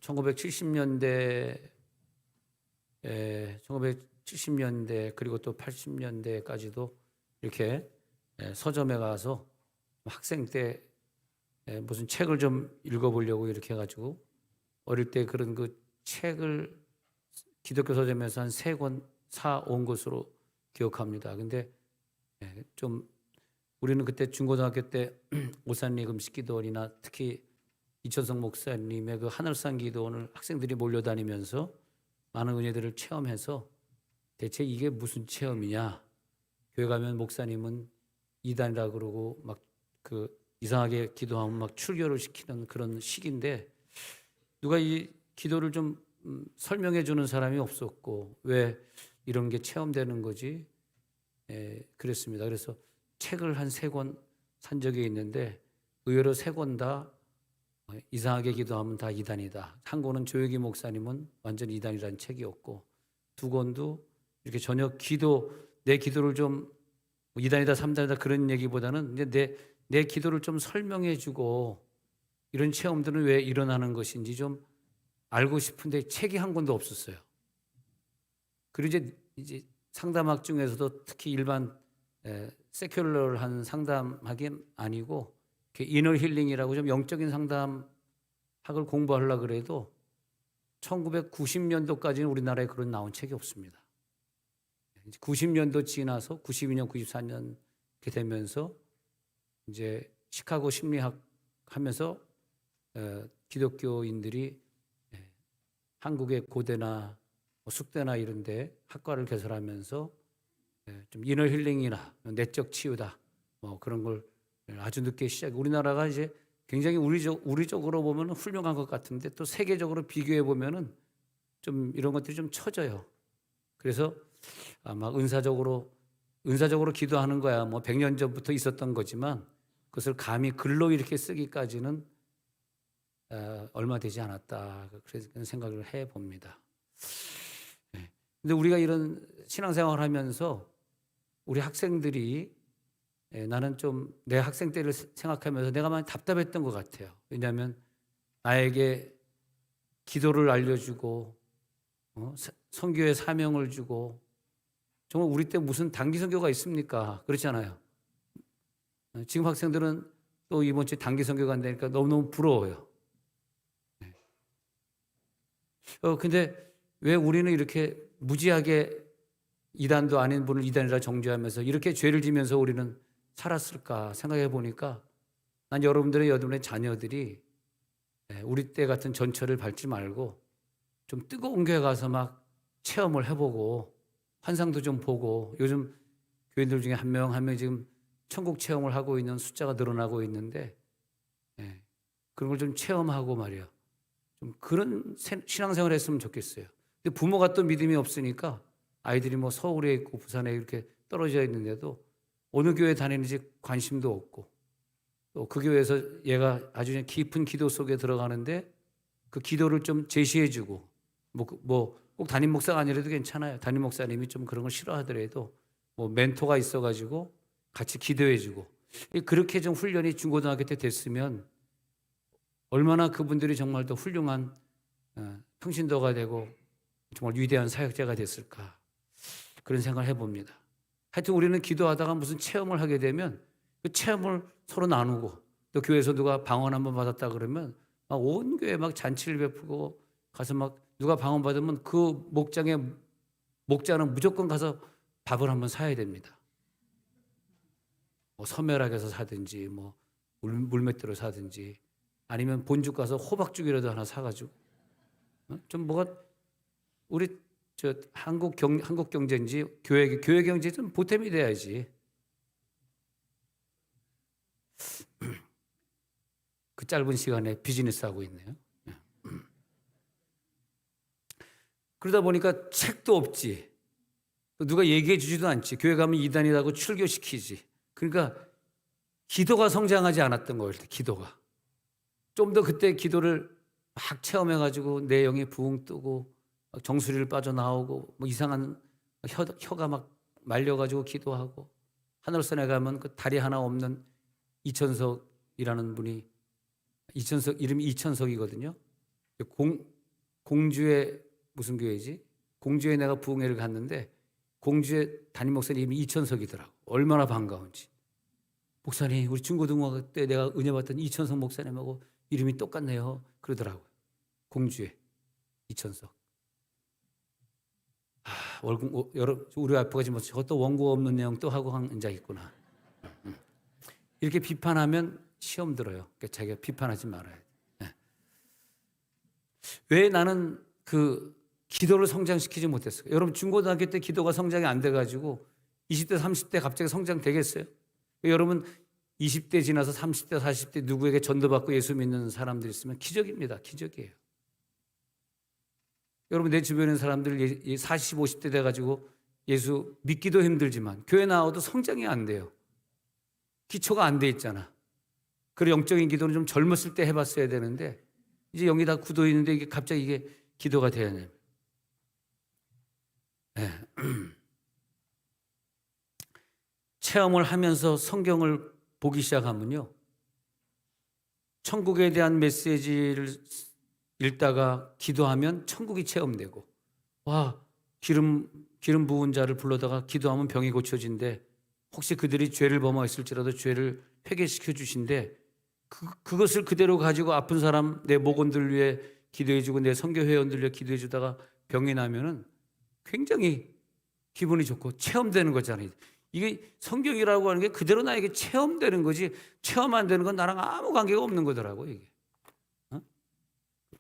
1970년대 1970년대 그리고 또 80년대까지도 이렇게 서점에 가서 학생 때 무슨 책을 좀 읽어보려고 이렇게 해가지고 어릴 때 그런 그 책을 기독교 서점에서 한 3권 사온 것으로 기억합니다. 근데 좀 우리는 그때 중고등학교 때 오산리 금식기도원이나 특히 이천성 목사님의 그 하늘산 기도원을 학생들이 몰려다니면서 많은 은혜들을 체험해서 대체 이게 무슨 체험이냐? 교회 가면 목사님은 이단이라 그러고 막 그 이상하게 기도하면 막 출교를 시키는 그런 시기인데 누가 이 기도를 좀 설명해 주는 사람이 없었고 왜 이런 게 체험되는 거지? 그랬습니다. 그래서 책을 한 3권 산 적이 있는데 의외로 3권 다 이상하게 기도하면 다 이단이다. 한 권은 조혁이 목사님은 완전 이단이라는 책이었고 2권도 이렇게 전혀 내 기도를 좀 이단이다 3단이다 그런 얘기보다는 이제 내 기도를 좀 설명해 주고 이런 체험들은 왜 일어나는 것인지 좀 알고 싶은데 책이 한 권도 없었어요. 그리고 이제 상담학 중에서도 특히 일반 세큘러한 상담학은 아니고 이너 힐링이라고 좀 영적인 상담학을 공부하려고 그래도 1990년도까지는 우리나라에 그런 나온 책이 없습니다. 90년도 지나서 92년, 94년 이렇게 되면서 이제 시카고 심리학 하면서 기독교인들이 한국의 고대나 숙대나 이런 데 학과를 개설하면서 좀 이너 힐링이나 내적 치유다 뭐 그런 걸 아주 늦게 우리나라가 이제 굉장히 우리적으로 보면 훌륭한 것 같은데 또 세계적으로 비교해 보면은 좀 이런 것들이 좀 처져요. 그래서 아마 은사적으로 기도하는 거야. 뭐 100년 전부터 있었던 거지만 그것을 감히 글로 이렇게 쓰기까지는 얼마 되지 않았다. 그런 생각을 해 봅니다. 근데 우리가 이런 신앙생활을 하면서 우리 학생들이 나는 좀 내 학생 때를 생각하면서 내가 많이 답답했던 것 같아요. 왜냐하면 나에게 기도를 알려주고 선교의 사명을 주고 정말 우리 때 무슨 단기 선교가 있습니까? 그렇잖아요. 지금 학생들은 또 이번 주에 단기 선교 간다니까 너무너무 부러워요. 근데 왜 우리는 이렇게 무지하게 이단도 아닌 분을 이단이라 정죄하면서 이렇게 죄를 지면서 우리는 살았을까 생각해 보니까 난 여러분의 자녀들이 우리 때 같은 전철을 밟지 말고 좀 뜨거운 교회 가서 막 체험을 해보고 환상도 좀 보고 요즘 교인들 중에 한 명 지금 천국 체험을 하고 있는 숫자가 늘어나고 있는데 그런 걸 좀 체험하고 말이야. 좀 그런 신앙생활을 했으면 좋겠어요. 근데 부모가 또 믿음이 없으니까 아이들이 뭐 서울에 있고 부산에 이렇게 떨어져 있는데도 어느 교회 다니는지 관심도 없고 또 그 교회에서 얘가 아주 깊은 기도 속에 들어가는데 그 기도를 좀 제시해주고 뭐 꼭 담임 목사가 아니라도 괜찮아요. 담임 목사님이 좀 그런 걸 싫어하더라도 뭐 멘토가 있어가지고 같이 기도해주고 그렇게 좀 훈련이 중고등학교 때 됐으면 얼마나 그분들이 정말 더 훌륭한 평신도가 되고 정말 위대한 사역자가 됐을까 그런 생각을 해봅니다. 하여튼 우리는 기도하다가 무슨 체험을 하게 되면 그 체험을 서로 나누고 또 교회에서 누가 방언 한번 받았다 그러면 막 온 교회 막 잔치를 베푸고 가서 막 누가 방언 받으면 그 목자는 무조건 가서 밥을 한번 사야 됩니다. 뭐 서멸학에서 사든지 뭐 물맷대로 사든지 아니면 본죽 가서 호박죽이라도 하나 사가지고 좀 뭐가 우리 한국 경제인지 교회 경제 좀 보탬이 돼야지. 그 짧은 시간에 비즈니스 하고 있네요. 그러다 보니까 책도 없지. 누가 얘기해 주지도 않지. 교회 가면 이단이라고 출교시키지. 그러니까 기도가 성장하지 않았던 거예요. 기도가. 좀 더 그때 기도를 막 체험해가지고 내 영이 부흥 뜨고 정수리를 빠져나오고 뭐 이상한 혀가 막 말려가지고 기도하고 하늘산에 가면 그 다리 하나 없는 이천석이라는 분이 이름이 이천석이거든요. 공주에 무슨 교회지? 공주에 내가 부흥회를 갔는데 공주에 담임 목사님이 이천석이더라고. 얼마나 반가운지. 목사님, 우리 중고등학교 때 내가 은혜 받던 이천석 목사님하고 이름이 똑같네요. 그러더라고요. 공주에 이천석. 우리 아빠가 지금 저것도 원고 없는 내용 또 하고 앉아 있구나. 이렇게 비판하면 시험 들어요. 그러니까 자기가 비판하지 말아야 돼. 왜 나는 그 기도를 성장시키지 못했어요? 여러분 중고등학교 때 기도가 성장이 안 돼가지고 20대 30대 갑자기 성장되겠어요? 여러분 20대 지나서 30대 40대 누구에게 전도받고 예수 믿는 사람들 있으면 기적입니다. 기적이에요. 여러분 내 주변에 있는 사람들 40, 50대 돼가지고 예수 믿기도 힘들지만 교회 나와도 성장이 안 돼요. 기초가 안 돼 있잖아. 그래 영적인 기도는 좀 젊었을 때 해봤어야 되는데 이제 영이 다 굳어 있는데 이게 갑자기 이게 기도가 돼야 돼요. 네. 체험을 하면서 성경을 보기 시작하면요, 천국에 대한 메시지를 읽다가 기도하면 천국이 체험되고, 와, 기름 부은 자를 불러다가 기도하면 병이 고쳐진대. 혹시 그들이 죄를 범하였을지라도 죄를 회개시켜 주신대. 그것을 그대로 가지고 아픈 사람 내 목원들 위해 기도해주고 내 선교 회원들 위해 기도해주다가 병이 나면은 굉장히 기분이 좋고 체험되는 거잖아요. 이게 성경이라고 하는 게 그대로 나에게 체험되는 거지, 체험 안 되는 건 나랑 아무 관계가 없는 거더라고. 이게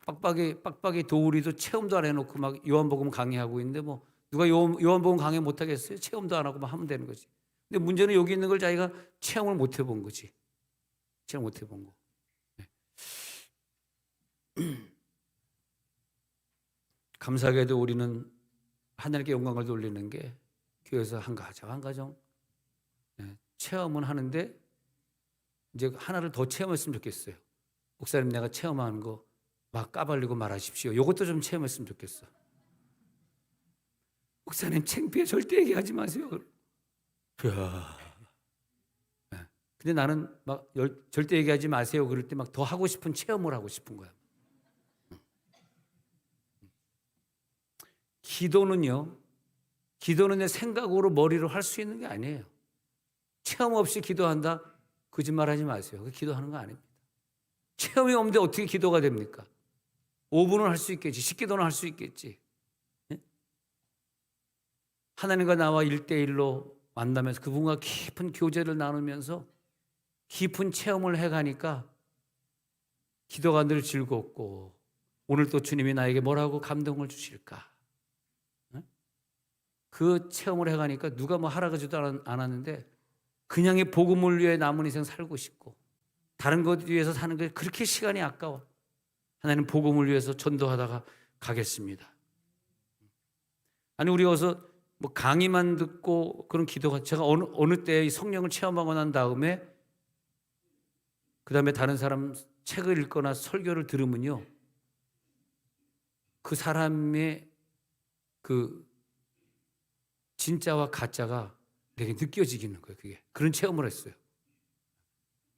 빡빡이 도우리도 체험도 안 해놓고 막 요한복음 강의하고 있는데 뭐 누가 요한복음 강의 못 하겠어요? 체험도 안 하고 막 하면 되는 거지. 근데 문제는 여기 있는 걸 자기가 체험을 못 해본 거지. 체험 못 해본 거. 감사하게도 우리는 하나님께 영광을 돌리는 게 교회에서 한 가정 체험은 하는데 이제 하나를 더 체험했으면 좋겠어요. 목사님 내가 체험하는 거 막 까발리고 말하십시오. 이것도 좀 체험했으면 좋겠어. 목사님 창피해 절대 얘기하지 마세요. 근데 나는 막 절대 얘기하지 마세요. 그럴 때 막 더 하고 싶은 체험을 하고 싶은 거야. 기도는요, 기도는 내 생각으로 머리로 할 수 있는 게 아니에요. 체험 없이 기도한다? 거짓말하지 마세요. 기도하는 거 아닙니다. 체험이 없는데 어떻게 기도가 됩니까? 5분은 할 수 있겠지. 10기도는 할 수 있겠지. 하나님과 나와 1대1로 만나면서 그분과 깊은 교제를 나누면서 깊은 체험을 해가니까 기도가 늘 즐겁고 오늘 또 주님이 나에게 뭐라고 감동을 주실까? 그 체험을 해가니까 누가 뭐 하라고지도 않았는데 그냥의 복음을 위해 남은 인생 살고 싶고 다른 것 위해서 사는 게 그렇게 시간이 아까워. 하나님 복음을 위해서 전도하다가 가겠습니다. 아니 우리 어서 뭐 강의만 듣고 그런 기도가 제가 어느 때 성령을 체험하고 난 다음에 그다음에 다른 사람 책을 읽거나 설교를 들으면요, 그 사람의 그 진짜와 가짜가 내게 느껴지기는 거예요. 그게 그런 체험을 했어요.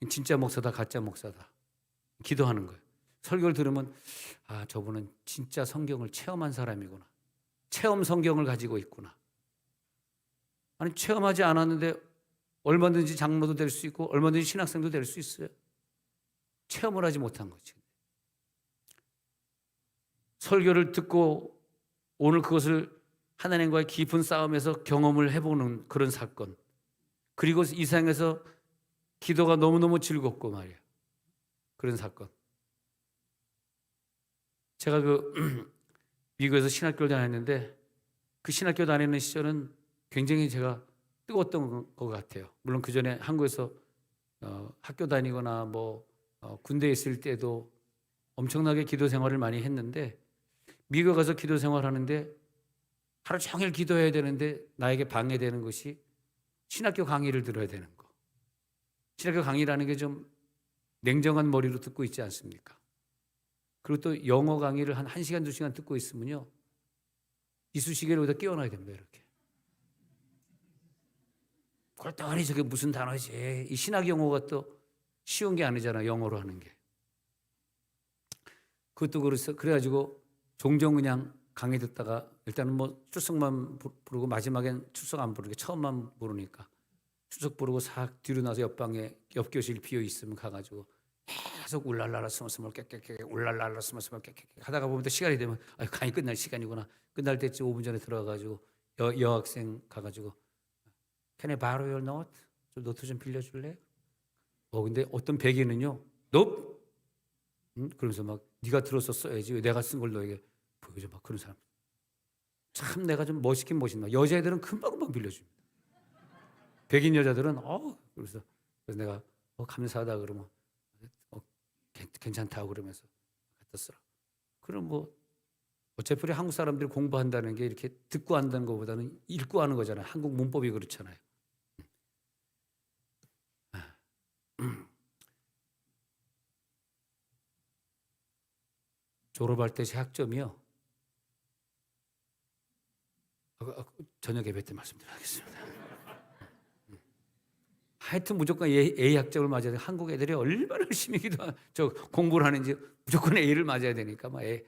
진짜 목사다 가짜 목사다 기도하는 거예요. 설교를 들으면 아 저분은 진짜 성경을 체험한 사람이구나. 체험 성경을 가지고 있구나. 아니 체험하지 않았는데 얼마든지 장로도 될 수 있고 얼마든지 신학생도 될 수 있어요. 체험을 하지 못한 거지. 설교를 듣고 오늘 그것을 하나님과의 깊은 싸움에서 경험을 해보는 그런 사건. 그리고 이 세상에서 기도가 너무너무 즐겁고 말이에요. 그런 사건. 제가 미국에서 신학교를 다녔는데 그 신학교 다니는 시절은 굉장히 제가 뜨거웠던 것 같아요. 물론 그 전에 한국에서 학교 다니거나 군대에 있을 때도 엄청나게 기도 생활을 많이 했는데 미국 가서 기도 생활하는데 하루 종일 기도해야 되는데 나에게 방해되는 것이 신학교 강의를 들어야 되는 거. 신학교 강의라는 게 좀 냉정한 머리로 듣고 있지 않습니까? 그리고 또 영어 강의를 한 1시간, 2시간 듣고 있으면요, 이쑤시개를 여기다 끼워놔야 됩니다. 이렇게. 그렇다니 저게 무슨 단어지? 이 신학 용어가 또 쉬운 게 아니잖아. 영어로 하는 게. 그것도 그래가지고 종종 그냥 강의 듣다가 일단은 뭐 출석만 부르고 마지막엔 출석 안 부르게 처음만 부르니까 출석 부르고 싹 뒤로 나서 옆방에 옆 교실 비어 있으면 가가지고 계속 울랄랄라 스멀스멀 깨깨깨 울랄랄라 스멀스멀 깨깨깨 하다가 보면 또 시간이 되면 강의 끝날 시간이구나. 끝날 때쯤 5분 전에 들어가가지고 여학생 가가지고 Can I borrow your note? 좀 노트 좀 빌려줄래? 근데 어떤 백인은요, 너? 그러면서 막 네가 들어서 써야지 왜 내가 쓴 걸 너에게 보여줘 막 그런 사람. 참 내가 좀 멋있긴 멋있나. 여자애들은 금방금방 빌려줍니다. 백인 여자들은 그래서 내가 감사하다 그러면 괜찮다고 그러면서 갖다 쓰라. 그럼 뭐 어차피 한국 사람들이 공부한다는 게 이렇게 듣고 한다는 것보다는 읽고 하는 거잖아요. 한국 문법이 그렇잖아요. 졸업할 때 제 학점이요. 저녁 예배 때 말씀드리겠습니다. 하여튼 무조건 A 학점을 맞아야 돼. 한국 애들이 얼마나 열심히 공부를 하는지 무조건 A를 맞아야 되니까 막 A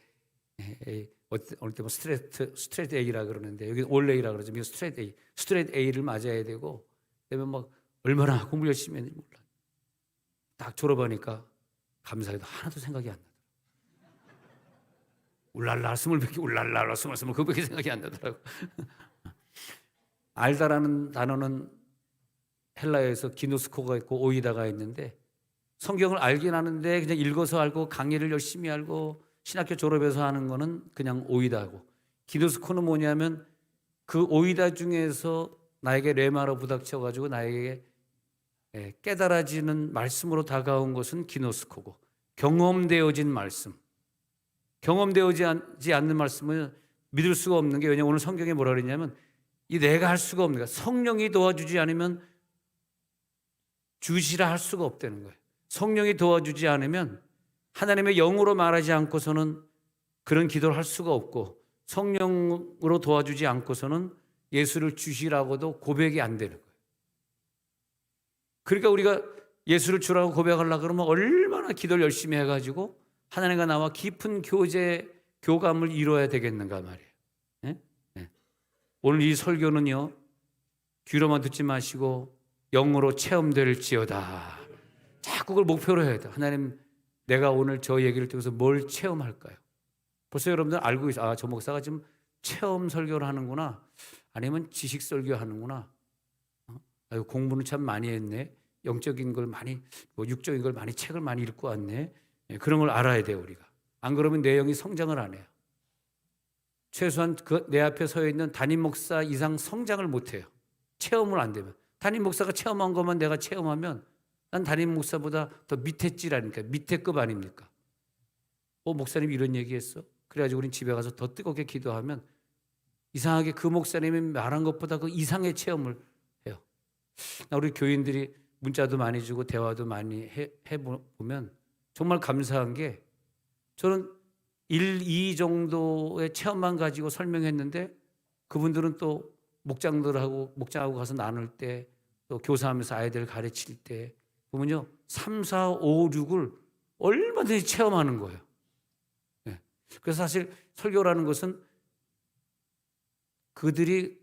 어느 때 뭐 스트레이트 A라 그러는데 여기 올 A라 그러죠. 미국 스트레이트 A를 맞아야 되고 그다음에 막 얼마나 공부 열심히 했는지 몰라. 딱 졸업하니까 감사해도 하나도 생각이 안 나더라고. 울랄라 스물백개 울랄라 스물스물 그거밖에 생각이 안 나더라고. 알다라는 단어는 헬라어에서 기노스코가 있고 오이다가 있는데 성경을 알긴 하는데 그냥 읽어서 알고 강의를 열심히 알고 신학교 졸업해서 하는 거는 그냥 오이다고, 기노스코는 뭐냐면 그 오이다 중에서 나에게 레마로 부닥쳐가지고 나에게 깨달아지는 말씀으로 다가온 것은 기노스코고, 경험되어진 말씀, 경험되어지지 않는 말씀은 믿을 수가 없는 게, 왜냐하면 오늘 성경에 뭐라 그랬냐면 이 내가 할 수가 없는 거야. 성령이 도와주지 않으면 주시라 할 수가 없다는 거예요. 성령이 도와주지 않으면 하나님의 영으로 말하지 않고서는 그런 기도를 할 수가 없고, 성령으로 도와주지 않고서는 예수를 주시라고도 고백이 안 되는 거예요. 그러니까 우리가 예수를 주라고 고백하려고 그러면 얼마나 기도를 열심히 해가지고 하나님과 나와 깊은 교감을 이루어야 되겠는가 말이에요. 네? 네. 오늘 이 설교는요, 귀로만 듣지 마시고 영으로 체험될지어다. 자꾸 그걸 목표로 해야 돼요. 하나님, 내가 오늘 저 얘기를 통해서 뭘 체험할까요? 벌써 여러분들 알고 있어요. 저 목사가 지금 체험 설교를 하는구나. 아니면 지식 설교하는구나. 공부는 참 많이 했네. 영적인 걸 많이, 육적인 걸 많이, 책을 많이 읽고 왔네. 그런 걸 알아야 돼요, 우리가. 안 그러면 내 영이 성장을 안 해요. 최소한 내 앞에 서 있는 담임 목사 이상 성장을 못 해요. 체험을 안 되면. 담임 목사가 체험한 것만 내가 체험하면 난 담임 목사보다 더 밑에 찌라니까. 밑에 급 아닙니까? 목사님이 이런 얘기했어. 그래가지고 우린 집에 가서 더 뜨겁게 기도하면 이상하게 그 목사님이 말한 것보다 그 이상의 체험을 해요. 우리 교인들이 문자도 많이 주고 대화도 많이 해보면 정말 감사한 게, 저는 1, 2 정도의 체험만 가지고 설명했는데 그분들은 또 목장하고 가서 나눌 때, 또 교사하면서 아이들 가르칠 때 보면요, 3, 4, 5, 6을 얼마든지 체험하는 거예요. 네. 그래서 사실 설교라는 것은 그들이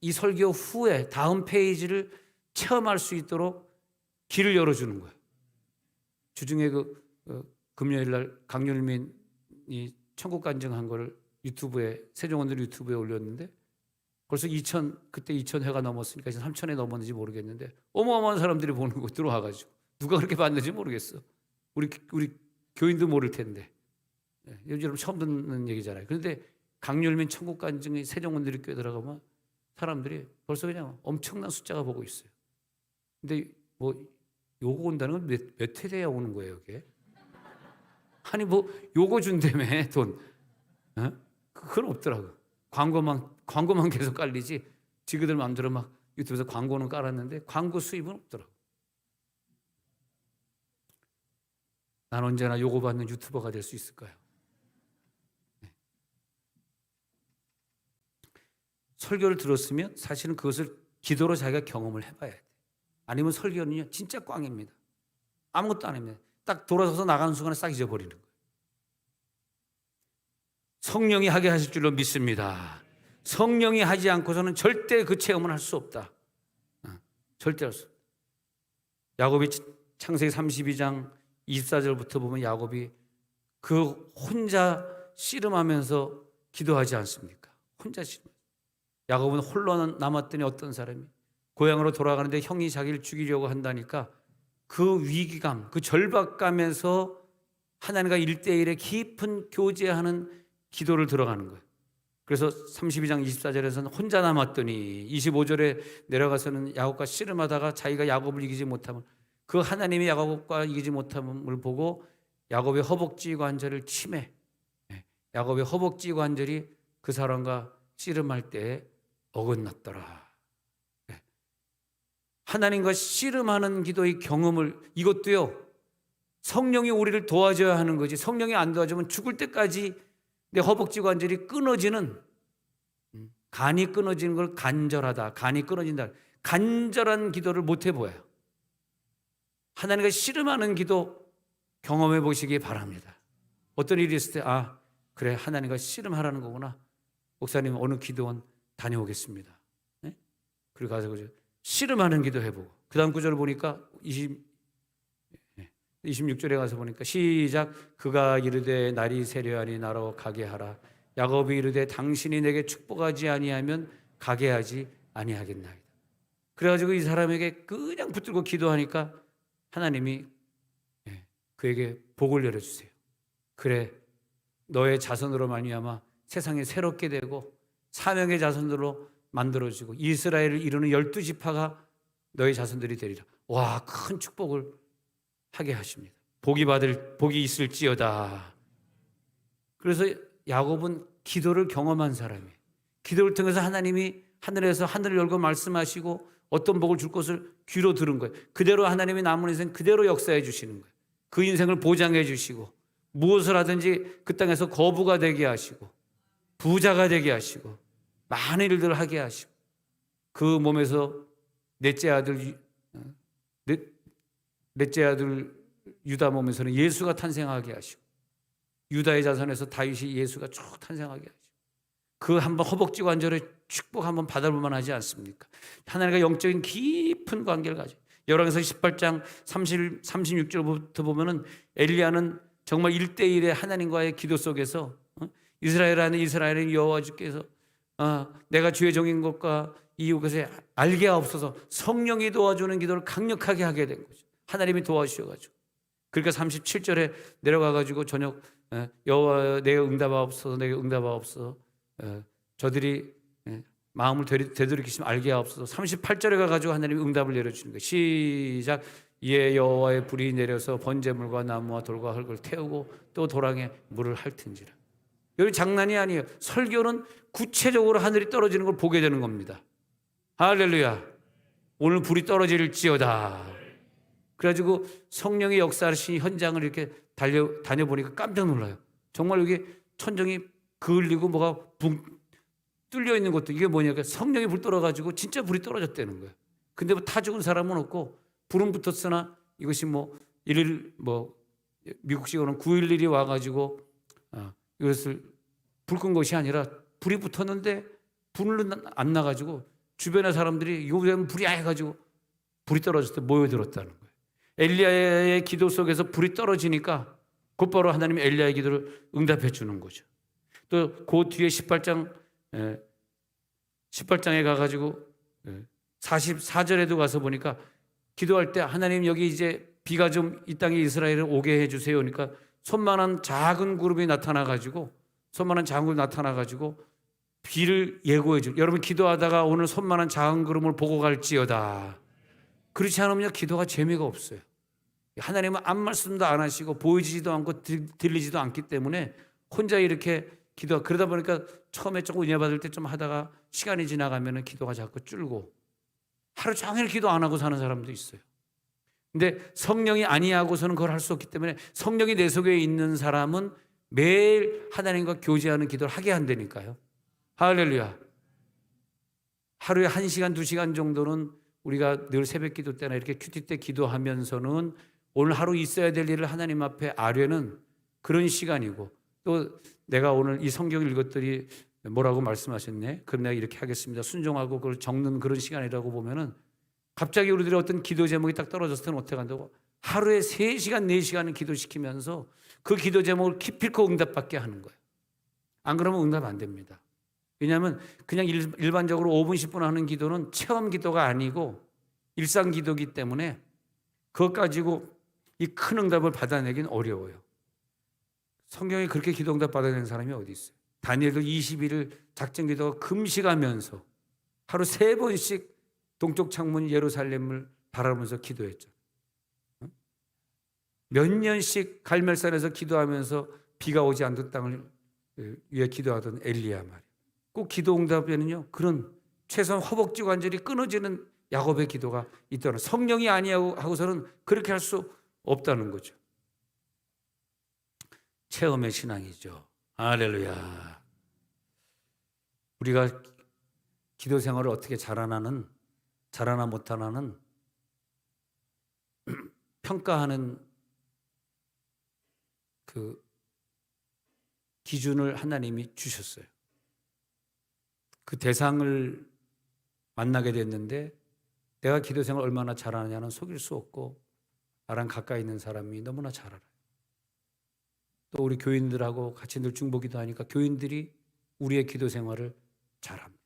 이 설교 후에 다음 페이지를 체험할 수 있도록 길을 열어주는 거예요. 주중에 금요일 날 강률민이 천국 간증한 걸 유튜브에, 세종원들 유튜브에 올렸는데 벌써 그때 2,000회가 넘었으니까 이제 3,000회 넘었는지 모르겠는데 어마어마한 사람들이 보는 거 들어와가지고 누가 그렇게 봤는지 모르겠어. 우리 교인도 모를 텐데. 요즘 처음 듣는 얘기잖아요. 그런데 강률민 천국 간증이 세종원들 교회 들어가면 사람들이 벌써 그냥 엄청난 숫자가 보고 있어요. 근데 요거 온다는 건 몇 회돼야 오는 거예요, 이게? 아니 요거 준다며 돈. 그건 없더라고. 광고만 계속 깔리지 지그들 마음대로 막 유튜브에서 광고는 깔았는데 광고 수입은 없더라고. 난 언제나 요거 받는 유튜버가 될 수 있을까요? 네. 설교를 들었으면 사실은 그것을 기도로 자기가 경험을 해봐야 돼. 아니면 설교는요 진짜 꽝입니다. 아무것도 안 합니다. 딱 돌아서서 나가는 순간에 싹 잊어버리는 거예요. 성령이 하게 하실 줄로 믿습니다. 성령이 하지 않고서는 절대 그 체험을 할 수 없다. 절대 할 수 없다. 야곱이 창세기 32장 24절부터 보면 야곱이 그 혼자 씨름하면서 기도하지 않습니까? 혼자 씨름. 야곱은 홀로 남았더니 어떤 사람이 고향으로 돌아가는데 형이 자기를 죽이려고 한다니까 그 위기감, 그 절박감에서 하나님과 1대1의 깊은 교제하는 기도를 들어가는 거예요. 그래서 32장 24절에서는 혼자 남았더니 25절에 내려가서는 야곱과 씨름하다가 자기가 야곱을 이기지 못함을, 그 하나님이 야곱과 이기지 못함을 보고 야곱의 허벅지 관절을 치매, 야곱의 허벅지 관절이 그 사람과 씨름할 때 어긋났더라. 하나님과 씨름하는 기도의 경험을, 이것도요 성령이 우리를 도와줘야 하는 거지, 성령이 안 도와주면 죽을 때까지 내 허벅지 관절이 끊어지는, 간이 끊어지는 걸 간절하다, 간이 끊어진다, 간절한 기도를 못 해보여요. 하나님과 씨름하는 기도 경험해 보시기 바랍니다. 어떤 일이 있을 때 그래 하나님과 씨름하라는 거구나, 목사님 어느 기도원 다녀오겠습니다. 네? 그리고 가서 씨름하는 기도 해보고, 그 다음 구절을 보니까 26절에 가서 보니까 시작. 그가 이르되 날이 세려하니 나로 가게 하라. 야곱이 이르되 당신이 내게 축복하지 아니하면 가게 하지 아니하겠나이다. 그래가지고 이 사람에게 그냥 붙들고 기도하니까 하나님이 그에게 복을 내려주세요. 그래 너의 자손으로 말미암아 세상이 새롭게 되고 사명의 자손으로 만들어지고 이스라엘을 이루는 12지파가 너의 자손들이 되리라. 와, 큰 축복을 하게 하십니다. 복이 있을지어다. 그래서 야곱은 기도를 경험한 사람이에요. 기도를 통해서 하나님이 하늘에서 하늘을 열고 말씀하시고 어떤 복을 줄 것을 귀로 들은 거예요. 그대로 하나님이 남은 인생 그대로 역사해 주시는 거예요. 그 인생을 보장해 주시고 무엇을 하든지 그 땅에서 거부가 되게 하시고 부자가 되게 하시고 많은 일들을 하게 하시고 그 몸에서 넷째 아들 유다 몸에서는 예수가 탄생하게 하시고 유다의 자손에서 다윗이 예수가 쭉 탄생하게 하시고 그 한번 허벅지 관절의 축복 한번 받아볼 만하지 않습니까? 하나님과 영적인 깊은 관계를 가지고 열왕기상 18장 36절부터 보면은 엘리야는 정말 1대1의 하나님과의 기도 속에서 이스라엘 안에 이스라엘의 여호와 주께서 내가 주의 종인 것과 이것에 알게 하옵소서, 성령이 도와주는 기도를 강력하게 하게 된 거죠. 하나님이 도와주셔가지고 그러니까 37절에 내려가가지고 저녁 여호와 내게 응답하옵소서, 내게 응답하옵소서, 저들이 마음을 되돌이키시면 알게 하옵소서. 38절에 가가지고 하나님이 응답을 내려주는 거예요. 시작. 이에 여호와의 불이 내려서 번제물과 나무와 돌과 흙을 태우고 또 도랑에 물을 핥은지라. 여기 장난이 아니에요. 설교는 구체적으로 하늘이 떨어지는 걸 보게 되는 겁니다. 할렐루야. 오늘 불이 떨어질지어다. 그래가지고 성령의 역사하신 현장을 이렇게 다녀보니까 깜짝 놀라요. 정말 여기 천정이 그을리고 뭐가 붕 뚫려 있는 것도 이게 뭐냐니까 성령이 불 떨어가지고 진짜 불이 떨어졌다는 거예요. 근데 뭐 타 죽은 사람은 없고 불은 붙었으나 이것이 미국식으로는 9.11이 와가지고 이것을 불 끈 것이 아니라 불이 붙었는데 불은 안 나가지고 주변의 사람들이 이거 되면 불이 해가지고 불이 떨어졌을 때 모여들었다는 거예요. 엘리야의 기도 속에서 불이 떨어지니까 곧바로 하나님이 엘리야의 기도를 응답해 주는 거죠. 또 그 뒤에 18장에 가가지고 44절에도 가서 보니까 기도할 때 하나님 여기 이제 비가 좀 이 땅에 이스라엘을 오게 해주세요. 그러니까 손만한 작은 그룹이 나타나가지고 비를 예고해 줄. 여러분 기도하다가 오늘 손만한 작은 그룹을 보고 갈지어다. 그렇지 않으면 기도가 재미가 없어요. 하나님은 아무 말씀도 안 하시고 보이지도 않고 들리지도 않기 때문에 혼자 이렇게 그러다 보니까 처음에 조금 은혜 받을 때 좀 하다가 시간이 지나가면 기도가 자꾸 줄고 하루 종일 기도 안 하고 사는 사람도 있어요. 근데 성령이 아니하고서는 그걸 할 수 없기 때문에 성령이 내 속에 있는 사람은 매일 하나님과 교제하는 기도를 하게 한다니까요. 할렐루야. 하루에 1시간, 2시간 정도는 우리가 늘 새벽 기도 때나 이렇게 큐티 때 기도하면서는 오늘 하루 있어야 될 일을 하나님 앞에 아뢰는 그런 시간이고 또 내가 오늘 이 성경을 읽었더니 뭐라고 말씀하셨네? 그럼 내가 이렇게 하겠습니다. 순종하고 그걸 적는 그런 시간이라고 보면은 갑자기 우리들의 어떤 기도 제목이 딱 떨어졌을 때는 어떻게 한다고? 하루에 3시간, 4시간을 기도시키면서 그 기도 제목을 기필코 응답받게 하는 거예요. 안 그러면 응답 안 됩니다. 왜냐하면 그냥 일반적으로 5분, 10분 하는 기도는 체험 기도가 아니고 일상 기도이기 때문에 그것 가지고 이 큰 응답을 받아내긴 어려워요. 성경에 그렇게 기도 응답 받아내는 사람이 어디 있어요? 다니엘도 20일을 작전 기도가 금식하면서 하루 3번씩 동쪽 창문 예루살렘을 바라보면서 기도했죠. 몇 년씩 갈멜산에서 기도하면서 비가 오지 않는 땅을 위해 기도하던 엘리야 말이에요. 꼭 기도 응답에는요, 그런 최소한 허벅지 관절이 끊어지는 야곱의 기도가 있다는, 성령이 아니하고서는 그렇게 할 수 없다는 거죠. 체험의 신앙이죠. 할렐루야. 우리가 기도 생활을 어떻게 잘하나 못하나는 평가하는 그 기준을 하나님이 주셨어요. 그 대상을 만나게 됐는데 내가 기도 생활을 얼마나 잘하느냐는 속일 수 없고 나랑 가까이 있는 사람이 너무나 잘 알아요. 또 우리 교인들하고 같이 늘 중보기도 하니까 교인들이 우리의 기도 생활을 잘합니다.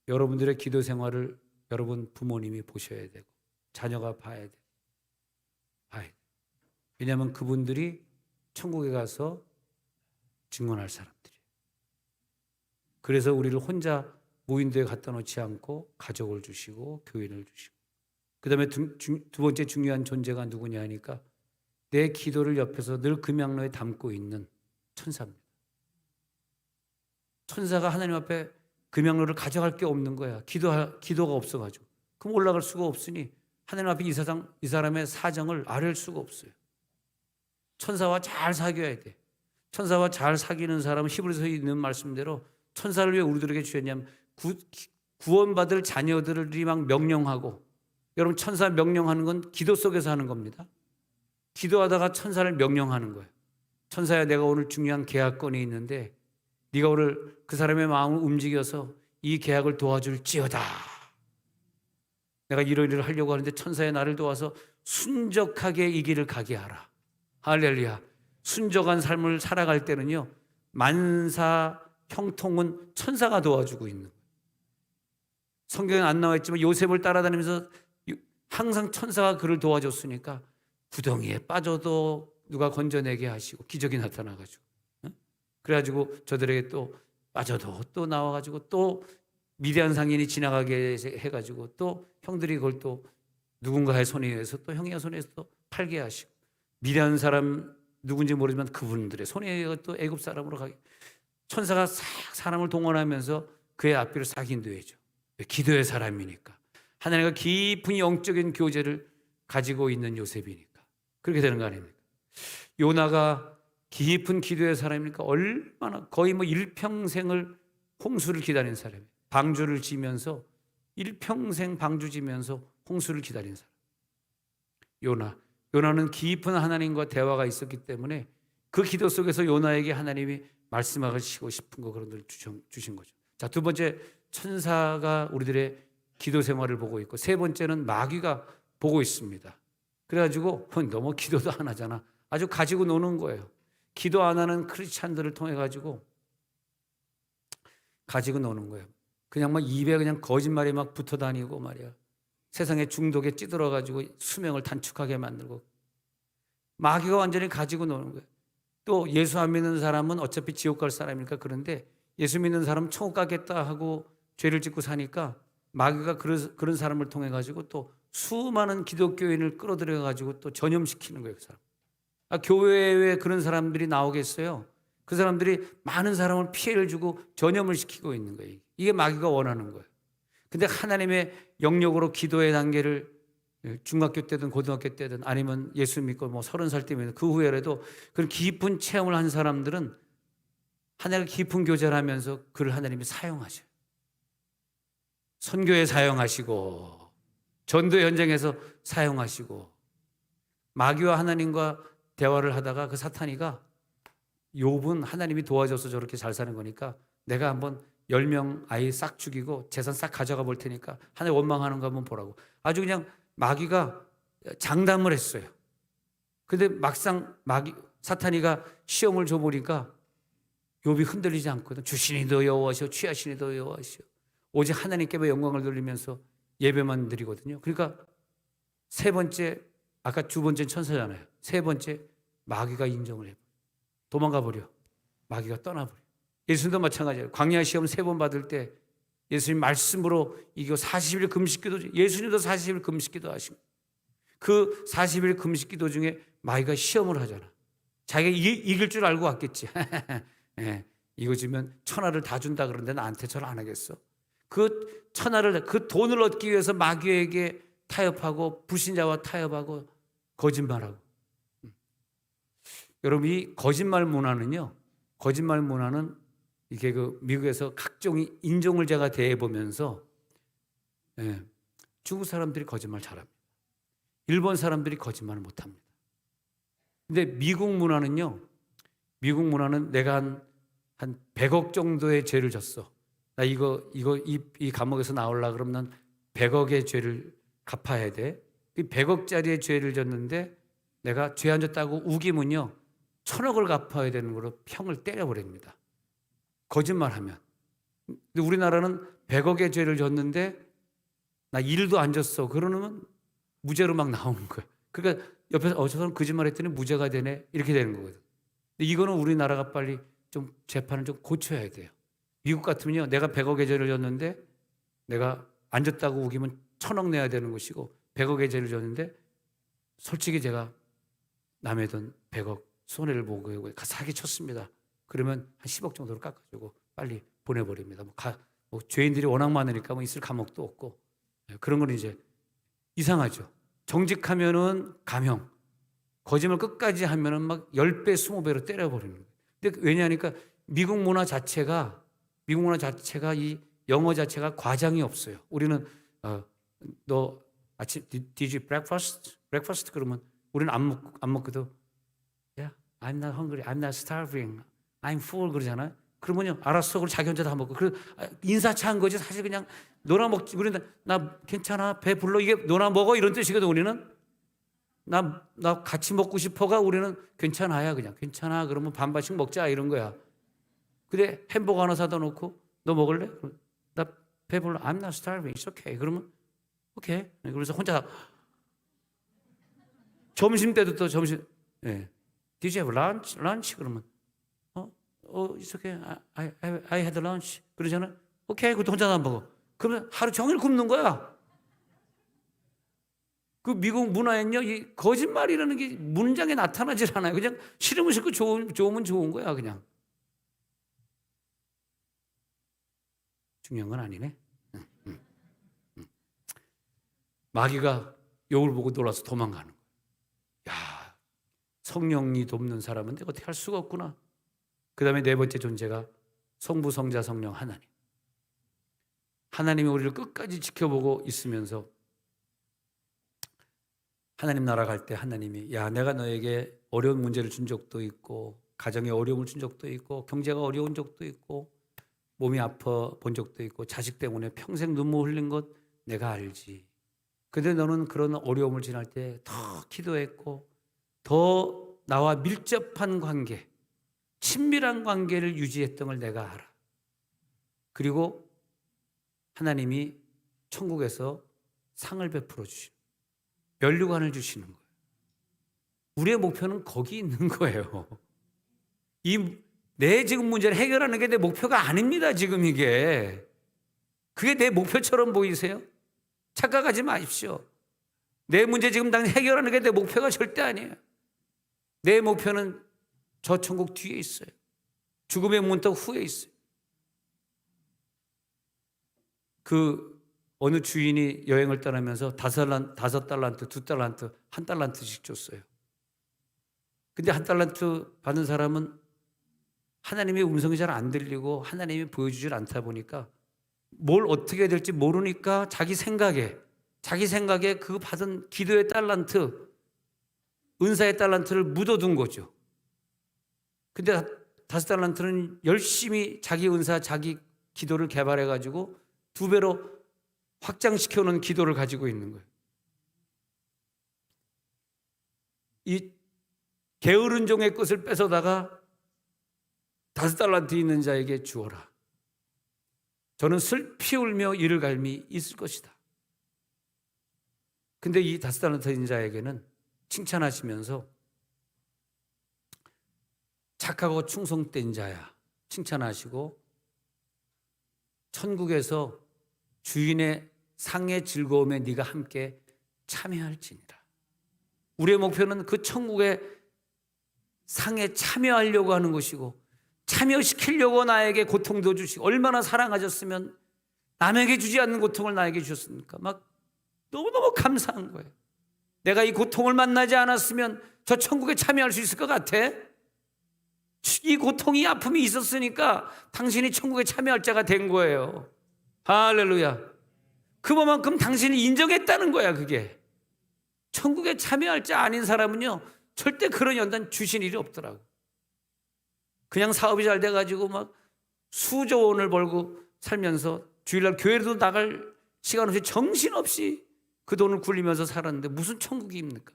여러분들의 기도 생활을 여러분 부모님이 보셔야 되고 자녀가 봐야 돼. 왜냐하면 그분들이 천국에 가서 증언할 사람들이에요. 그래서 우리를 혼자 무인도에 갖다 놓지 않고 가족을 주시고 교인을 주시고, 그 다음에 두 번째 중요한 존재가 누구냐 하니까 내 기도를 옆에서 늘 금양로에 담고 있는 천사입니다. 천사가 하나님 앞에 금양로를 가져갈 게 없는 거야. 기도가 없어가지고. 그럼 올라갈 수가 없으니 하나님 앞에 이 사람의 사정을 아뢰을 수가 없어요. 천사와 잘 사귀어야 돼. 천사와 잘 사귀는 사람은 히브리서에 있는 말씀대로 천사를 왜 우리들에게 주셨냐면 구원받을 자녀들이 막 명령하고, 여러분 천사 명령하는 건 기도 속에서 하는 겁니다. 기도하다가 천사를 명령하는 거예요. 천사야, 내가 오늘 중요한 계약건이 있는데 네가 오늘 그 사람의 마음을 움직여서 이 계약을 도와줄지어다. 내가 이런 일을 하려고 하는데 천사야, 나를 도와서 순적하게 이 길을 가게 하라. 할렐루야. 순적한 삶을 살아갈 때는요, 만사 형통은 천사가 도와주고 있는 거예요. 성경에 안 나와 있지만 요셉을 따라다니면서 항상 천사가 그를 도와줬으니까 구덩이에 빠져도 누가 건져내게 하시고 기적이 나타나가지고, 그래가지고 저들에게 또 빠져도 또 나와가지고 또 미디안 상인이 지나가게 해가지고 또 형들이 그걸 또 누군가의 손에 의해서 또 형의 손에 의해서 또 팔게 하시고, 미디안 사람 누군지 모르지만 그분들의 손에 의해서 또 애굽 사람으로 가게, 천사가 싹 사람을 동원하면서 그의 앞길을 싹 인도해줘. 기도의 사람이니까, 하나님과 깊은 영적인 교제를 가지고 있는 요셉이니까 그렇게 되는 거 아닙니까? 요나가 깊은 기도의 사람이니까 얼마나, 거의 뭐 일평생을 홍수를 기다린 사람이에요. 방주를 지면서 일평생 방주 지면서 홍수를 기다린 사람. 요나는 깊은 하나님과 대화가 있었기 때문에 그 기도 속에서 요나에게 하나님이 말씀하시고 싶은 거 그런 걸 주신 거죠. 자, 두 번째, 천사가 우리들의 기도 생활을 보고 있고, 세 번째는 마귀가 보고 있습니다. 그래가지고 너무 기도도 안 하잖아. 아주 가지고 노는 거예요. 기도 안 하는 크리스찬들을 통해 가지고 가지고 노는 거예요. 그냥 막 입에 그냥 거짓말이 막 붙어 다니고 말이야. 세상의 중독에 찌들어 가지고 수명을 단축하게 만들고, 마귀가 완전히 가지고 노는 거예요. 또 예수 안 믿는 사람은 어차피 지옥 갈 사람이니까, 그런데 예수 믿는 사람은 천국 가겠다 하고 죄를 짓고 사니까 마귀가 그런 사람을 통해 가지고 또 수많은 기독교인을 끌어들여 가지고 또 전염시키는 거예요. 그 사람. 교회에 그런 사람들이 나오겠어요? 그 사람들이 많은 사람을 피해를 주고 전염을 시키고 있는 거예요. 이게 마귀가 원하는 거예요. 근데 하나님의 영역으로 기도의 단계를 중학교 때든 고등학교 때든 아니면 예수 믿고 뭐 30살 때면 그 후에라도 그런 깊은 체험을 한 사람들은 하나님과 깊은 교제를 하면서 그를 하나님이 사용하셔요. 선교에 사용하시고 전도 현장에서 사용하시고, 마귀와 하나님과 대화를 하다가 그 사탄이가 욥은 하나님이 도와줘서 저렇게 잘 사는 거니까 내가 한번 10명 아이 싹 죽이고 재산 싹 가져가 볼 테니까 하나님 원망하는 거 한번 보라고. 아주 그냥 마귀가 장담을 했어요. 근데 막상 사탄이가 시험을 줘보니까 욥이 흔들리지 않거든. 주신이도 여호와시오 취하신이도 여호와시오. 오직 하나님께만 영광을 돌리면서 예배만 드리거든요. 그러니까 세 번째, 아까 두 번째 천사잖아요. 세 번째 마귀가 인정을 해버려. 도망가 버려. 마귀가 떠나버려. 예수님도 마찬가지예요. 광야 시험 3번 받을 때 예수님 말씀으로 이거 40일 금식기도, 예수님도 40일 금식기도 하신 그 40일 금식기도 중에 마귀가 시험을 하잖아. 자기가 이길 줄 알고 왔겠지. 네, 이거 주면 천하를 다 준다 그러는데 나한테 절 안 하겠어. 그 천하를, 그 돈을 얻기 위해서 마귀에게 타협하고 불신자와 타협하고 거짓말하고. 여러분, 이 거짓말 문화는요, 거짓말 문화는 이게 그 미국에서 각종 인종을 제가 대해 보면서 중국 사람들이 거짓말 잘합니다. 일본 사람들이 거짓말을 못합니다. 근데 미국 문화는요, 미국 문화는 내가 한 100억 정도의 죄를 졌어. 나 이 감옥에서 나오려고 그러면 난 100억의 죄를 갚아야 돼. 이 100억짜리의 죄를 졌는데 내가 죄 안 졌다고 우기면요 1000억을 갚아야 되는 거로 평을 때려버립니다. 거짓말하면. 근데 우리나라는 100억의 죄를 졌는데 나 1도 안 졌어. 그러면 무죄로 막 나오는 거야. 그러니까 옆에서 저 사람 거짓말했더니 무죄가 되네 이렇게 되는 거거든. 근데 이거는 우리나라가 빨리 좀 재판을 좀 고쳐야 돼요. 미국 같으면요 내가 100억의 죄를 졌는데 내가 안 졌다고 우기면 1000억 내야 되는 것이고 100억의 죄를 졌는데 솔직히 제가 남의 돈 100억 손해를 보고 사기쳤습니다. 그러면 한 10억 정도로 깎아주고 빨리 보내버립니다. 뭐 죄인들이 워낙 많으니까 뭐 있을 감옥도 없고 그런 건 이제 이상하죠. 정직하면은 감형, 거짓말 끝까지 하면은 막 10배, 20배로 때려버리는 거예요. 근데 왜냐하니까 미국 문화 자체가 이 영어 자체가 과장이 없어요. 우리는 너 아침 did you breakfast 그러면 우리는 안 먹거든. Yeah, I'm not hungry, I'm not starving, I'm full 그러잖아요. 그러면요 알았어, 그럼 자기 혼자 다 먹고. 그 인사차한 거지 사실. 그냥 너나 먹지. 우리는 나 괜찮아, 배 불러, 이게 너나 먹어 이런 뜻이거든. 우리는 나 같이 먹고 싶어가 우리는 괜찮아야 그냥 괜찮아 그러면 반반씩 먹자 이런 거야. 근데 햄버거 하나 사다 놓고 너 먹을래? 나 배불러. I'm not starving. It's okay. 그러면 오케이. 그래서 혼자 점심 때도 또 점심. 예. Did you have lunch? Lunch? 그러면 it's okay. I had lunch. 그러잖아. 오케이. 그것도 혼자 안 먹어. 그러면 하루 종일 굶는 거야. 그 미국 문화엔요, 이 거짓말이라는 게 문장에 나타나질 않아요. 그냥 싫으면 싫고 좋으면 좋은 거야, 그냥. 중요한 건 아니네. 마귀가 욥을 보고 놀라서 도망가는 거야. 야, 성령이 돕는 사람은 내가 어떻게 할 수가 없구나. 그 다음에 네 번째 존재가 성부, 성자, 성령 하나님. 하나님이 우리를 끝까지 지켜보고 있으면서 하나님 나라 갈 때 하나님이 야, 내가 너에게 어려운 문제를 준 적도 있고 가정에 어려움을 준 적도 있고 경제가 어려운 적도 있고 몸이 아파 본 적도 있고 자식 때문에 평생 눈물 흘린 것 내가 알지. 근데 너는 그런 어려움을 지날 때 더 기도했고 더 나와 밀접한 관계, 친밀한 관계를 유지했던 걸 내가 알아. 그리고 하나님이 천국에서 상을 베풀어 주시는, 면류관을 주시는 거예요. 우리의 목표는 거기 있는 거예요. 내 지금 문제를 해결하는 게 내 목표가 아닙니다. 지금 이게. 그게 내 목표처럼 보이세요? 착각하지 마십시오. 내 문제 지금 당장 해결하는 게 내 목표가 절대 아니에요. 내 목표는 저 천국 뒤에 있어요. 죽음의 문턱 후에 있어요. 그 어느 주인이 여행을 떠나면서 5달란트, 2달란트, 1달란트씩 줬어요. 근데 1달란트 받은 사람은 하나님의 음성이 잘 안 들리고 하나님이 보여주질 않다 보니까 뭘 어떻게 해야 될지 모르니까 자기 생각에 그 받은 기도의 달란트 은사의 달란트를 묻어둔 거죠. 근데 5달란트는 열심히 자기 은사, 자기 기도를 개발해가지고 2배로 확장시켜놓은 기도를 가지고 있는 거예요. 이 게으른 종의 것을 뺏어다가 5달란트 있는 자에게 주어라. 저는 슬피 울며 이를 갈미 있을 것이다. 근데 이 5달란트 있는 자에게는 칭찬하시면서 착하고 충성된 자야 칭찬하시고, 천국에서 주인의 상의 즐거움에 네가 함께 참여할지니라. 우리의 목표는 그 천국의 상에 참여하려고 하는 것이고, 참여시키려고 나에게 고통도 주시고, 얼마나 사랑하셨으면 남에게 주지 않는 고통을 나에게 주셨습니까? 막 너무너무 감사한 거예요. 내가 이 고통을 만나지 않았으면 저 천국에 참여할 수 있을 것 같아? 이 고통이, 아픔이 있었으니까 당신이 천국에 참여할 자가 된 거예요. 할렐루야. 그만큼 당신이 인정했다는 거야. 그게 천국에 참여할 자 아닌 사람은요, 절대 그런 연단 주신 일이 없더라고. 그냥 사업이 잘 돼가지고 막 수조 원을 벌고 살면서 주일날 교회도 나갈 시간 없이 정신없이 그 돈을 굴리면서 살았는데 무슨 천국입니까?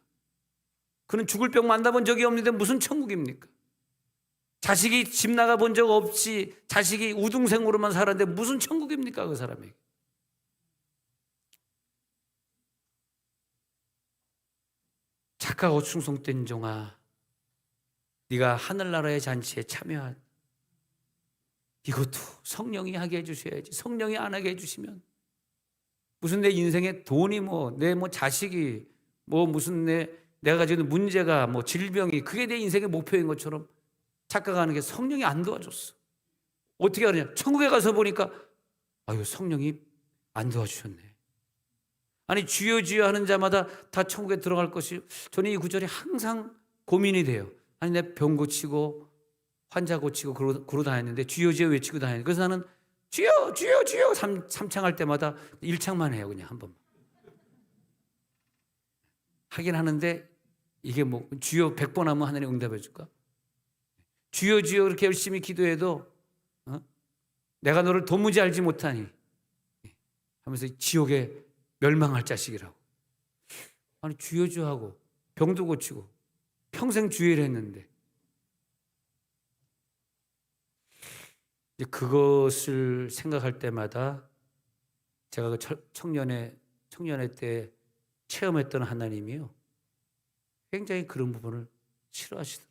그는 죽을 병 만나본 적이 없는데 무슨 천국입니까? 자식이 집 나가 본 적 없이 자식이 우등생으로만 살았는데 무슨 천국입니까? 그 사람에게. 착하고 충성된 종아, 네가 하늘나라의 잔치에 참여한, 이것도 성령이 하게 해주셔야지. 성령이 안 하게 해주시면 무슨 내 인생에 돈이 내 자식이 무슨 내가 가지고 있는 문제가 질병이 그게 내 인생의 목표인 것처럼 착각하는 게 성령이 안 도와줬어. 어떻게 하느냐? 천국에 가서 보니까 아유, 성령이 안 도와주셨네. 아니, 주여 주여 하는 자마다 다 천국에 들어갈 것이, 저는 이 구절이 항상 고민이 돼요. 아니, 내 병 고치고 환자 고치고 그러고 다녔는데 주여 주여 외치고 다녔는데, 그래서 나는 주여 주여 주여 삼창할 때마다 1창만 해요. 그냥 한 번만 하긴 하는데, 이게 주여 100번 하면 하나님 응답해 줄까? 주여 주여 그렇게 열심히 기도해도 내가 너를 도무지 알지 못하니 하면서 지옥에 멸망할 자식이라고. 아니, 주여 주여 하고 병도 고치고 평생 주의를 했는데, 그것을 생각할 때마다 제가 그 청년회 때 체험했던 하나님이요, 굉장히 그런 부분을 싫어하시더라고요.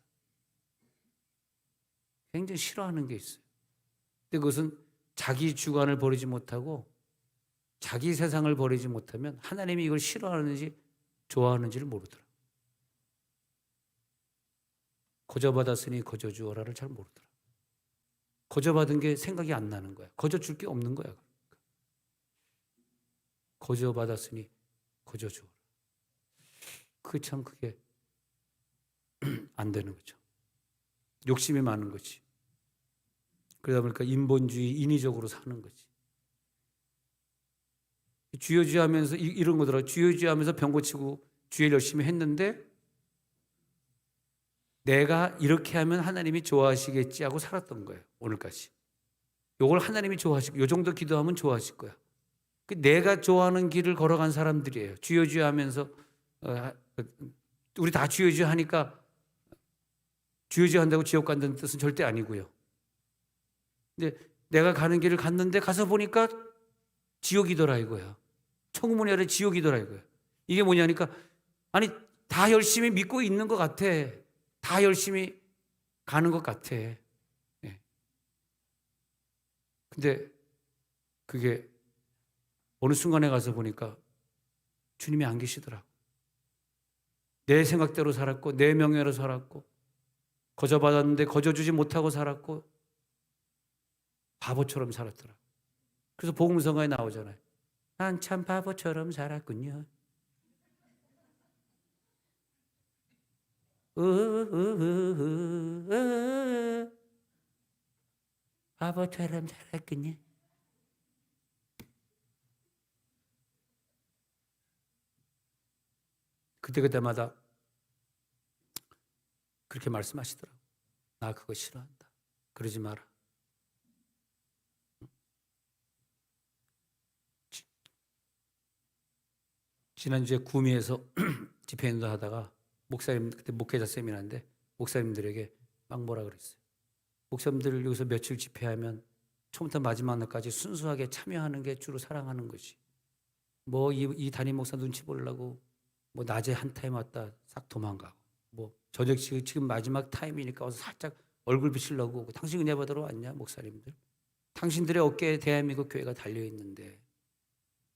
굉장히 싫어하는 게 있어요. 근데 그것은 자기 주관을 버리지 못하고 자기 세상을 버리지 못하면 하나님이 이걸 싫어하는지 좋아하는지를 모르더라고요. 거저받았으니 거저 주어라를 잘 모르더라고요. 거저받은 게 생각이 안 나는 거야. 거저 줄 게 없는 거야. 거저받았으니 거저 주어라. 그게 안 되는 거죠. 욕심이 많은 거지. 그러다 보니까 인본주의, 인위적으로 사는 거지. 주여 주여 하면서 이런 거더라. 주여 주여 하면서 병 고치고 주일 열심히 했는데, 내가 이렇게 하면 하나님이 좋아하시겠지 하고 살았던 거예요. 오늘까지. 요걸 하나님이 좋아하시고, 요 정도 기도하면 좋아하실 거야. 내가 좋아하는 길을 걸어간 사람들이에요. 주여 주여 하면서 우리 다 주여 주여 하니까 주여 주여 한다고 지옥 간다는 뜻은 절대 아니고요. 근데 내가 가는 길을 갔는데 가서 보니까 지옥이더라 이거야. 천국문이 아니라 지옥이더라 이거야. 이게 뭐냐니까, 아니, 다 열심히 믿고 있는 것 같아. 다 열심히 가는 것 같아. 네. 근데 그게 어느 순간에 가서 보니까 주님이 안 계시더라고. 내 생각대로 살았고 내 명예로 살았고 거저받았는데 거저주지 못하고 살았고 바보처럼 살았더라. 그래서 복음성가에 나오잖아요. 난 참 바보처럼 살았군요. 바보처럼 살았군요. 그때마다 그렇게 말씀하시더라고요. 나 그거 싫어한다. 그러지 마라. 지난주에 구미에서 집회인도 하다가 목사님, 그때 목회자 세미나인데 목사님들에게 막 뭐라 그랬어요. 목사님들 여기서 며칠 집회하면 처음부터 마지막 날까지 순수하게 참여하는 게 주로 사랑하는 거지. 뭐 이 담임 목사 눈치 보려고 뭐 낮에 한 타임 왔다 싹 도망가고, 뭐 저녁 지금 마지막 타임이니까 와서 살짝 얼굴 비치려고 오고. 당신 은혜 받으러 왔냐 목사님들? 당신들의 어깨에 대한민국 교회가 달려 있는데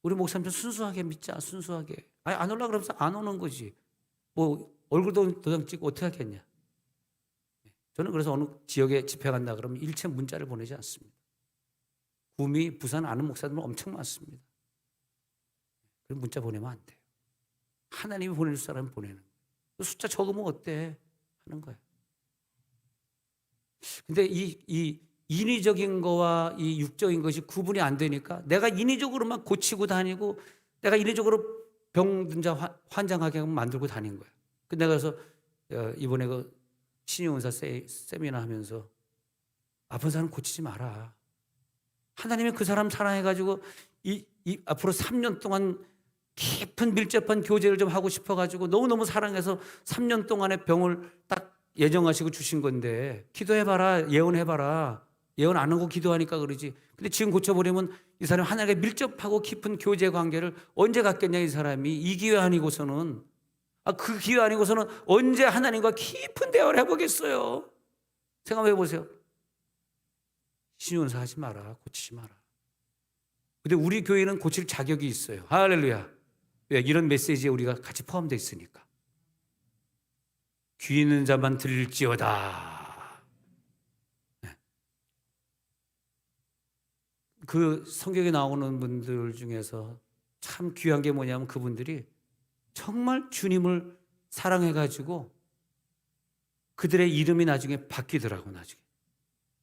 우리 목사님들 순수하게 믿자. 순수하게. 아니 안 올라 그러면서 안 오는 거지. 뭐 얼굴도 도장 찍고 어떻게 하겠냐. 저는 그래서 어느 지역에 집회 간다 그러면 일체 문자를 보내지 않습니다. 구미, 부산 아는 목사님은 엄청 많습니다. 그럼 문자 보내면 안 돼요. 하나님이 보내줄 사람은 보내는 거예요. 숫자 적으면 어때? 하는 거예요. 근데 이 인위적인 거와 이 육적인 것이 구분이 안 되니까 내가 인위적으로만 고치고 다니고 내가 인위적으로 병든 자 환장하게 만들고 다닌 거예요. 근데 내가 그래서 이번에 그 신유은사 세미나 하면서 아픈 사람 고치지 마라. 하나님이 그 사람 사랑해가지고 이 앞으로 3년 동안 깊은 밀접한 교제를 좀 하고 싶어가지고 너무너무 사랑해서 3년 동안의 병을 딱 예정하시고 주신 건데 기도해봐라, 예언해봐라. 예언 안 하고 기도하니까 그러지. 근데 지금 고쳐버리면 이 사람이 하나님과 밀접하고 깊은 교제 관계를 언제 갖겠냐. 이 사람이 이 기회 아니고서는, 그 기회 아니고서는 언제 하나님과 깊은 대화를 해보겠어요. 생각해 보세요. 신윤사 하지 마라. 고치지 마라. 근데 우리 교회는 고칠 자격이 있어요. 할렐루야. 왜? 이런 메시지에 우리가 같이 포함되어 있으니까. 귀 있는 자만 들을지어다. 그 성경에 나오는 분들 중에서 참 귀한 게 뭐냐면 그분들이 정말 주님을 사랑해가지고 그들의 이름이 나중에 바뀌더라고. 나중에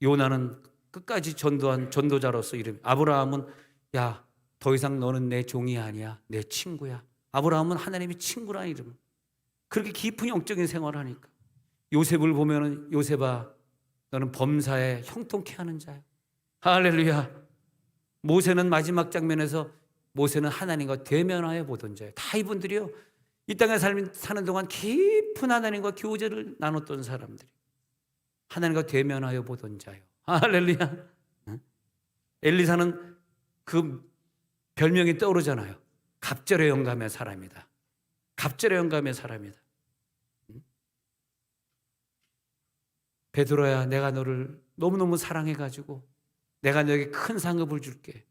요나는 끝까지 전도한 전도자로서 이름. 아브라함은 야, 더 이상 너는 내 종이 아니야, 내 친구야. 아브라함은 하나님이 친구라는 이름. 그렇게 깊은 영적인 생활을 하니까. 요셉을 보면은 요셉아, 너는 범사에 형통케 하는 자야. 할렐루야. 모세는 마지막 장면에서 모세는 하나님과 대면하여 보던 자예요. 다 이분들이요, 이 땅에 사는 동안 깊은 하나님과 교제를 나눴던 사람들이 하나님과 대면하여 보던 자요. 할렐루야. 엘리사는 그 별명이 떠오르잖아요. 갑절의 영감의 사람이다. 갑절의 영감의 사람이다. 베드로야, 내가 너를 너무너무 사랑해가지고 내가 너에게 큰 상급을 줄게.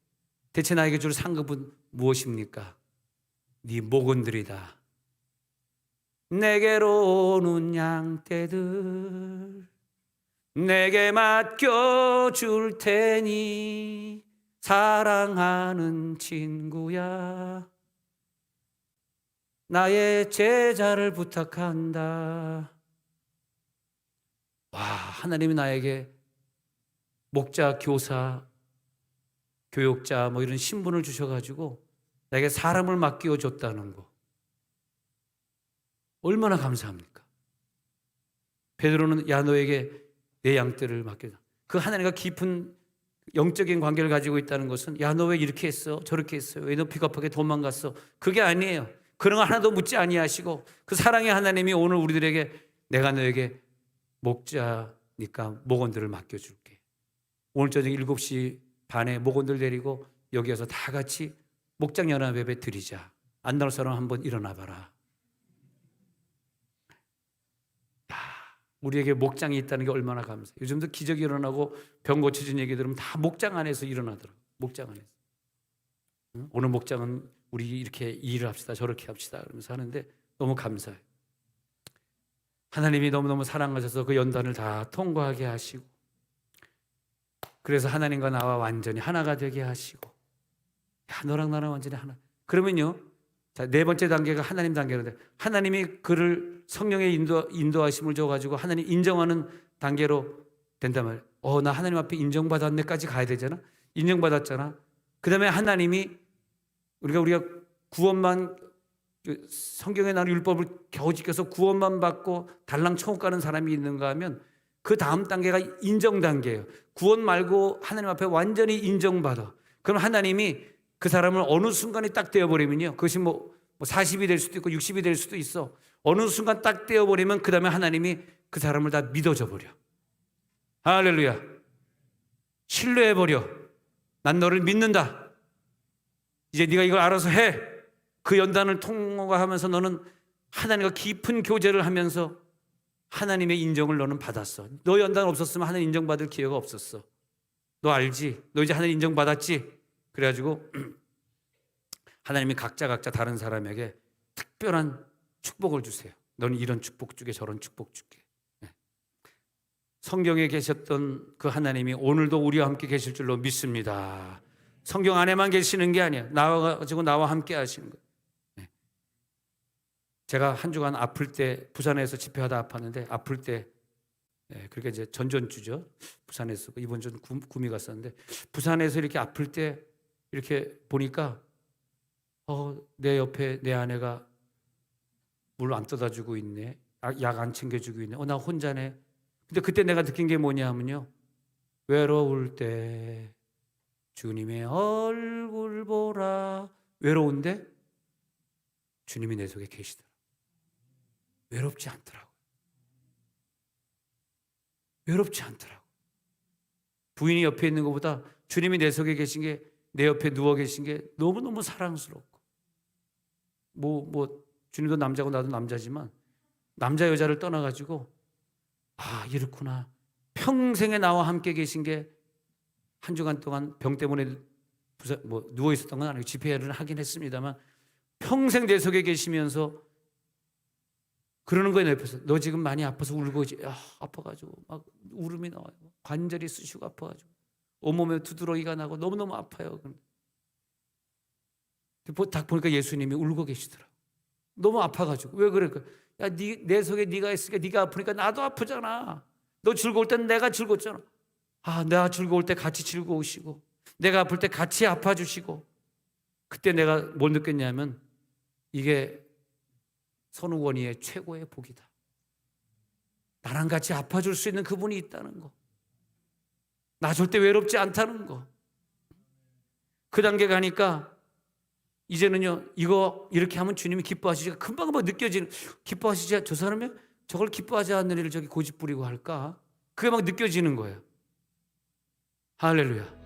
대체 나에게 줄 상급은 무엇입니까? 네 목원들이다. 내게로 오는 양떼들 내게 맡겨줄 테니 사랑하는 친구야, 나의 제자를 부탁한다. 와, 하나님이 나에게 목자, 교사, 교육자 뭐 이런 신분을 주셔가지고 나에게 사람을 맡겨줬다는 거 얼마나 감사합니까? 베드로는 야, 너에게 내 양떼를 맡겨줘. 그 하나님과 깊은 영적인 관계를 가지고 있다는 것은 야, 너 왜 이렇게 했어? 저렇게 했어요? 왜 너 비겁하게 도망갔어? 그게 아니에요. 그런 거 하나도 묻지 아니하시고 그 사랑의 하나님이 오늘 우리들에게 내가 너에게 목자니까 목원들을 맡겨줄게. 오늘 저녁 7시 반에 목원들 데리고 여기 와서 다 같이 목장연합예배 드리자. 안 나올 사람 한번 일어나 봐라. 우리에게 목장이 있다는 게 얼마나 감사해요. 요즘도 기적이 일어나고 병 고쳐진 얘기 들으면 다 목장 안에서 일어나더라고요. 목장 안에서. 오늘 목장은 우리 이렇게 일을 합시다, 저렇게 합시다 그러면서 하는데 너무 감사해요. 하나님이 너무너무 사랑하셔서 그 연단을 다 통과하게 하시고, 그래서 하나님과 나와 완전히 하나가 되게 하시고, 야, 너랑 나랑 완전히 하나. 그러면요, 자, 네 번째 단계가 하나님 단계인데, 하나님이 그를 성령의 인도하심을 줘가지고 하나님 인정하는 단계로 된다면, 나 하나님 앞에 인정받았네까지 가야 되잖아. 인정받았잖아. 그 다음에 하나님이 우리가 구원만 성경에 나오는 율법을 겨우 지켜서 구원만 받고 달랑 천국 가는 사람이 있는가 하면 그 다음 단계가 인정 단계예요. 구원 말고 하나님 앞에 완전히 인정받아. 그럼 하나님이 그 사람을 어느 순간에 딱 떼어버리면요, 그것이 뭐 40이 될 수도 있고 60이 될 수도 있어. 어느 순간 딱 떼어버리면 그 다음에 하나님이 그 사람을 다 믿어져 버려. 할렐루야. 신뢰해버려. 난 너를 믿는다. 이제 네가 이걸 알아서 해. 그 연단을 통과하면서 너는 하나님과 깊은 교제를 하면서 하나님의 인정을 너는 받았어. 너 연단 없었으면 하나님 인정받을 기회가 없었어. 너 알지? 너 이제 하나님 인정받았지? 그래가지고 하나님이 각자 다른 사람에게 특별한 축복을 주세요. 너는 이런 축복 주게, 저런 축복 주게. 성경에 계셨던 그 하나님이 오늘도 우리와 함께 계실 줄로 믿습니다. 성경 안에만 계시는 게 아니야. 나와 함께 하시는 거예요. 제가 한 주간 아플 때 부산에서 집회하다 아팠는데 아플 때 그렇게 이제 전전주죠. 부산에서 이번 주 구미 갔었는데 부산에서 이렇게 아플 때 이렇게 보니까 내 옆에 내 아내가 물 안 떠다 주고 있네. 약 안 챙겨 주고 있네. 나 혼자네. 근데 그때 내가 느낀 게 뭐냐면요. 외로울 때 주님의 얼굴 보라. 외로운데 주님이 내 속에 계시더라. 외롭지 않더라고. 외롭지 않더라고. 부인이 옆에 있는 것보다 주님이 내 속에 계신 게, 내 옆에 누워 계신 게 너무너무 사랑스럽고, 주님도 남자고 나도 남자지만 남자 여자를 떠나가지고 이렇구나. 평생에 나와 함께 계신 게 한 주간 동안 병 때문에 누워 있었던 건 아니고 집회를 하긴 했습니다만 평생 내 속에 계시면서 그러는 거예요. 옆에서 너 지금 많이 아파서 울고 아파가지고 막 울음이 나와요. 관절이 쑤시고 아파가지고 온몸에 두드러기가 나고 너무너무 아파요. 딱 보니까 예수님이 울고 계시더라. 너무 아파가지고. 왜 그럴까? 내 속에 네가 있으니까 네가 아프니까 나도 아프잖아. 너 즐거울 땐 내가 즐겁잖아. 내가 즐거울 때 같이 즐거우시고 내가 아플 때 같이 아파주시고. 그때 내가 뭘 느꼈냐면 이게 선우원이의 최고의 복이다. 나랑 같이 아파줄 수 있는 그분이 있다는 거. 나 절대 외롭지 않다는 거. 그 단계 가니까 이제는요, 이거 이렇게 하면 주님이 기뻐하시지. 금방 느껴지는, 기뻐하시지. 저 사람이 저걸 기뻐하지 않는 일을 저기 고집 부리고 할까? 그게 막 느껴지는 거예요. 할렐루야.